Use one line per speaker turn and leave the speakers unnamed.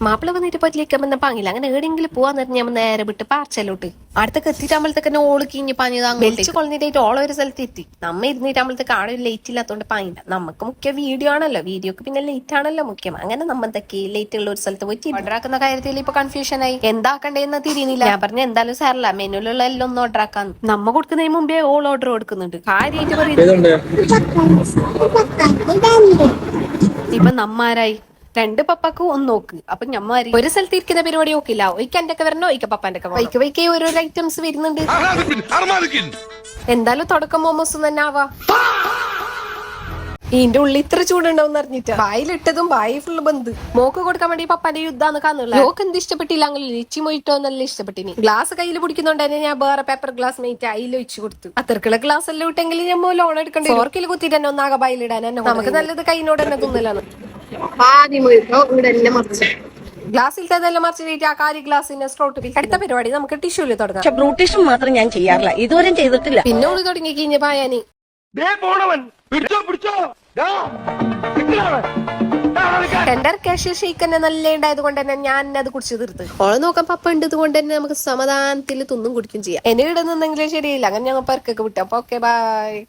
മാപ്പിള വന്നിട്ട് പറ്റിലേക്കാൻ പാങ്ങില്ല. അങ്ങനെ എവിടെയെങ്കിലും പോവാൻ നേരം ഞാൻ നേരെ വിട്ട് പാർച്ചലോട്ട് അടുത്തൊക്കെ എത്തിയിട്ടാകുമ്പോഴത്തേക്ക് ഓള് കിഞ്ഞ് പാഞ്ഞത് വെളിച്ച് കൊളഞ്ഞിട്ട് ഓളോ ഒരു സ്ഥലത്ത് എത്തി. നമ്മ ഇരുന്നിട്ടാകുമ്പോഴത്തേക്ക് ആടെ ഒരു ലേറ്റ് ഇല്ലാത്തോണ്ട് പാങ്ങില്ല. നമുക്ക് മുഖ്യ വീഡിയോ ആണല്ലോ, വീഡിയോക്ക് പിന്നെ ലേറ്റ് ആണല്ലോ മുഖ്യം. അങ്ങനെ നമ്മ എന്തൊക്കെ ലേറ്റ് ഉള്ള ഒരു സ്ഥലത്ത് പോയിട്ട് ഓർഡർ ആക്കുന്ന കാര്യത്തിൽ ഇപ്പൊ കൺഫ്യൂഷൻ ആയി. എന്താക്കണ്ടേന്ന് തിരിയുന്നില്ല. ഞാൻ പറഞ്ഞ എന്തായാലും സാറല്ല, മെനുലുള്ള എല്ലാം ഒന്ന് ഓർഡർ ആക്കാന്ന്. നമ്മ കൊടുക്കുന്നതിന് മുമ്പേ ഓൾ ഓർഡർ കൊടുക്കുന്നുണ്ട്. കാര്യമായിട്ട് പറയുന്നത് ഇപ്പൊ നമ്മാരായി രണ്ട് പപ്പാക്ക് ഒന്ന് നോക്ക്. അപ്പൊ ഞമ്മാരി ഒരു സ്ഥലത്ത് ഇരിക്കുന്ന പരിപാടി നോക്കില്ല. ഒയ്ക്ക് എന്റെ ഒക്കെ വരണോ, ഒയ്ക്ക് പപ്പാന്റെ ഒക്കെ വൈക്ക് വൈക്ക് ഓരോരോ ഐറ്റംസ് വരുന്നുണ്ട്. എന്തായാലും തുടക്കം മോമോസ് തന്നെ ആവാ. ഇതിന്റെ ഉള്ളിൽ ഇത്ര ചൂടുണ്ടാവും അറിഞ്ഞിട്ട് വായിലിട്ടതും വായി ഫുള്ള് ബന്ധ്. മോക്ക് കൊടുക്കാൻ വേണ്ടി പപ്പാന്റെ യുദ്ധാന്ന് കാണുന്നില്ല. മോക്ക് എന്ത് ഇഷ്ടപ്പെട്ടില്ല അങ്ങനെ ലിച്ചി മൊയ്റ്റോ നല്ല ഇഷ്ടപ്പെട്ടിനി. ഗ്ലാസ് കയ്യിൽ പിടിക്കുന്നോണ്ട് തന്നെ ഞാൻ വേറെ പേപ്പർ ഗ്ലാസ് മേറ്റ് അതിൽ ഒഴിച്ചു കൊടുത്തു. അത്രക്കുള്ള ഗ്ലാസ് എല്ലാം ഇട്ടെങ്കിൽ ഞാൻ ലോൺ എടുക്കേണ്ടി ഫോർക്കിൽ കുത്തിട്ട് തന്നെ ഒന്നാകെ ബായിലിടാൻ തന്നെ. നമുക്ക് നല്ലത് കൈനോട് തന്നെ തിന്നലാണ്. ഗ്ലാസ്സിലതെല്ലാം മറിച്ചിട്ട് ആ കാരി ഗ്ലാസിന്റെ സ്ട്രോട്ട്. അടുത്ത പരിപാടി നമുക്ക് ടിഷ്യൂല് തുടങ്ങാം.
പക്ഷെ ബ്രൂട്ടീഷും മാത്രം ഞാൻ ചെയ്യാറില്ല, ഇതുവരെ ചെയ്തിട്ടില്ല.
പിന്നെ ഉള്ളി തുടങ്ങി കഴിഞ്ഞ പായാനി ടെൻഡർ കാഷ്യൂ ഷേക്ക് തന്നെ നല്ല ഉണ്ടായത് കൊണ്ട് തന്നെ ഞാൻ അത് കുടിച്ചു തീർത്ത്. ഓളെ നോക്കാൻ പപ്പ ഉണ്ടത് കൊണ്ട് തന്നെ നമുക്ക് സമാധാനത്തിൽ തിന്നും കുടിക്കും ചെയ്യാം. എന്നെ ഇടുന്നെങ്കിലും ശരിയില്ല. അങ്ങനെ ഞങ്ങൾ പെരക്കൊക്കെ വിട്ടു. അപ്പൊ ഓക്കെ ബൈ.